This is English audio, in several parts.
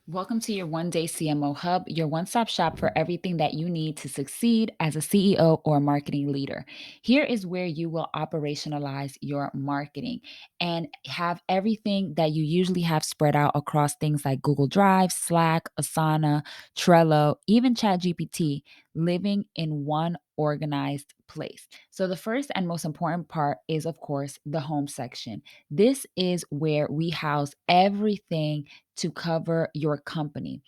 Welcome to your one day CMO Hub, your one stop shop for everything that you need to succeed as a CEO or marketing leader. Here is where you will operationalize your marketing and have everything that you usually have spread out across things like Google Drive, Slack, Asana, Trello, even ChatGPT, living in one organized place. So, the first and most important part is, of course, the home section. This is where we house everything to cover your company,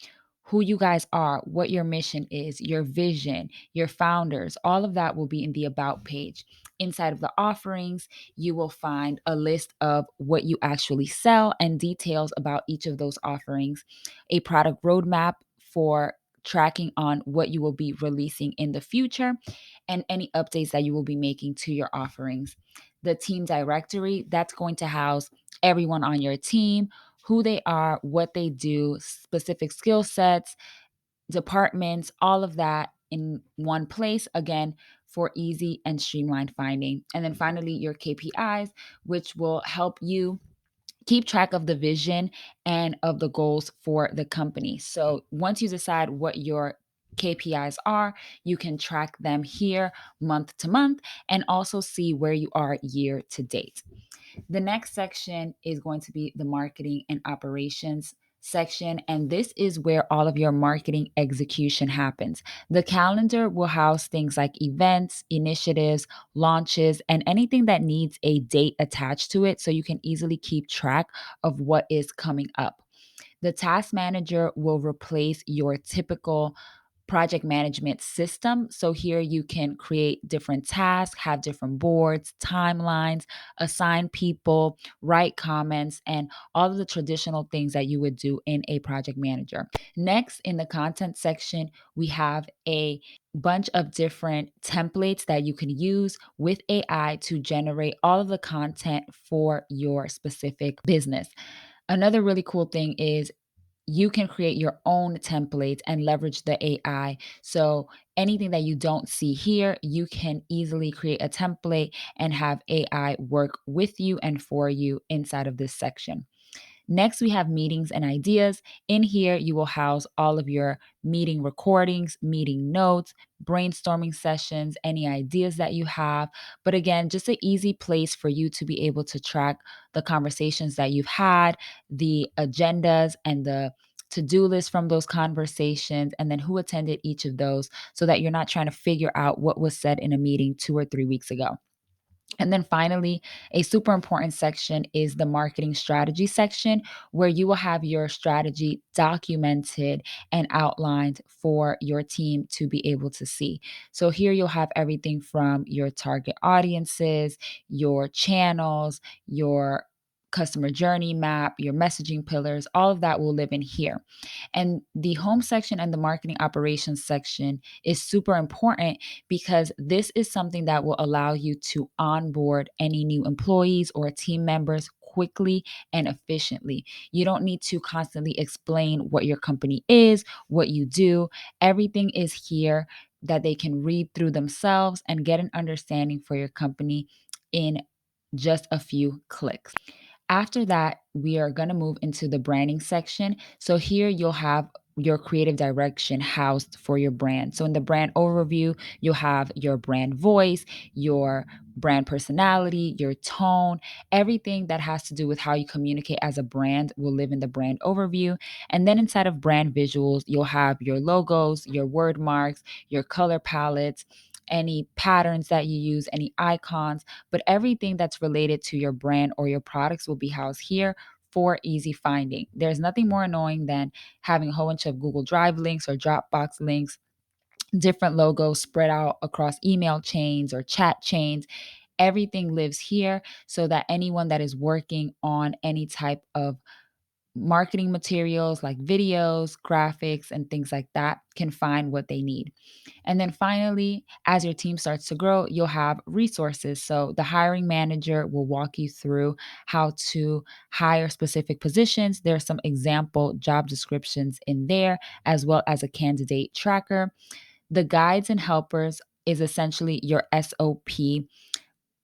who you guys are, what your mission is, your vision, your founders. All of that will be in the About page. Inside of the offerings, you will find a list of what you actually sell and details about each of those offerings, a product roadmap for tracking on what you will be releasing in the future, and any updates that you will be making to your offerings. The team directory, that's going to house everyone on your team, who they are, what they do, specific skill sets, departments, all of that in one place, again, for easy and streamlined finding. And then finally, your KPIs, which will help you keep track of the vision and of the goals for the company. So once you decide what your KPIs are, you can track them here month to month and also see where you are year to date. The next section is going to be the marketing and operations section, and this is where all of your marketing execution happens. The calendar will house things like events, initiatives, launches, and anything that needs a date attached to it so you can easily keep track of what is coming up. The task manager will replace your typical project management system. So here you can create different tasks, have different boards, timelines, assign people, write comments, and all of the traditional things that you would do in a project manager. Next, in the content section, we have a bunch of different templates that you can use with AI to generate all of the content for your specific business. Another really cool thing is you can create your own templates and leverage the AI. So anything that you don't see here, you can easily create a template and have AI work with you and for you inside of this section. Next, we have meetings and ideas. In here, you will house all of your meeting recordings, meeting notes, brainstorming sessions, any ideas that you have. But again, just an easy place for you to be able to track the conversations that you've had, the agendas, and the to do list from those conversations, and then who attended each of those so that you're not trying to figure out what was said in a meeting 2 or 3 weeks ago. And then finally, a super important section is the marketing strategy section, where you will have your strategy documented and outlined for your team to be able to see. So here you'll have everything from your target audiences, your channels, your customer journey map, your messaging pillars, all of that will live in here. And the home section and the marketing operations section is super important because this is something that will allow you to onboard any new employees or team members quickly and efficiently. You don't need to constantly explain what your company is, what you do. Everything is here that they can read through themselves and get an understanding for your company in just a few clicks. After that, we are going to move into the branding section. So here you'll have your creative direction housed for your brand. So in the brand overview, you'll have your brand voice, your brand personality, your tone, everything that has to do with how you communicate as a brand will live in the brand overview. And then inside of brand visuals, you'll have your logos, your word marks, your color palettes, any patterns that you use, any icons, but everything that's related to your brand or your products will be housed here for easy finding. There's nothing more annoying than having a whole bunch of Google Drive links or Dropbox links, different logos spread out across email chains or chat chains. Everything lives here so that anyone that is working on any type of marketing materials like videos, graphics, and things like that can find what they need. And then finally, as your team starts to grow, you'll have resources. So the hiring manager will walk you through how to hire specific positions. There are some example job descriptions in there, as well as a candidate tracker. The guides and helpers is essentially your SOP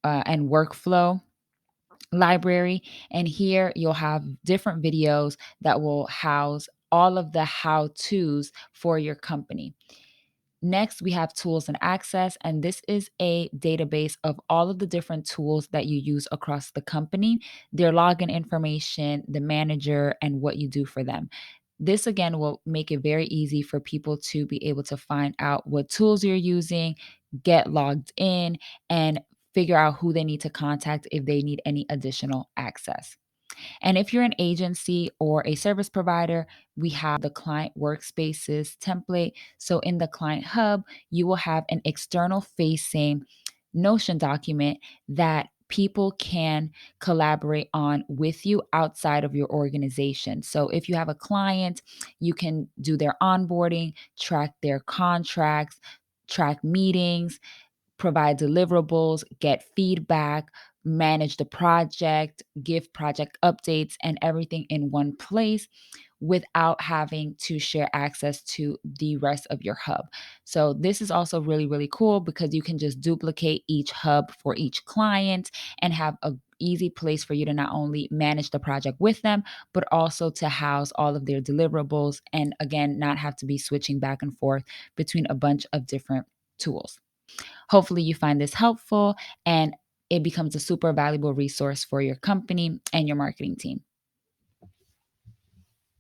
and workflow library. And here you'll have different videos that will house all of the how to's for your company. Next, we have tools and access, and this is a database of all of the different tools that you use across the company, their login information, the manager, and what you do for them. This again will make it very easy for people to be able to find out what tools you're using, get logged in, and figure out who they need to contact if they need any additional access. And if you're an agency or a service provider, we have the client workspaces template. So in the client hub, you will have an external facing Notion document that people can collaborate on with you outside of your organization. So if you have a client, you can do their onboarding, track their contracts, track meetings, provide deliverables, get feedback, manage the project, give project updates, and everything in one place without having to share access to the rest of your hub. So, this is also really, really cool because you can just duplicate each hub for each client and have a easy place for you to not only manage the project with them, but also to house all of their deliverables and again, not have to be switching back and forth between a bunch of different tools. Hopefully, you find this helpful and it becomes a super valuable resource for your company and your marketing team.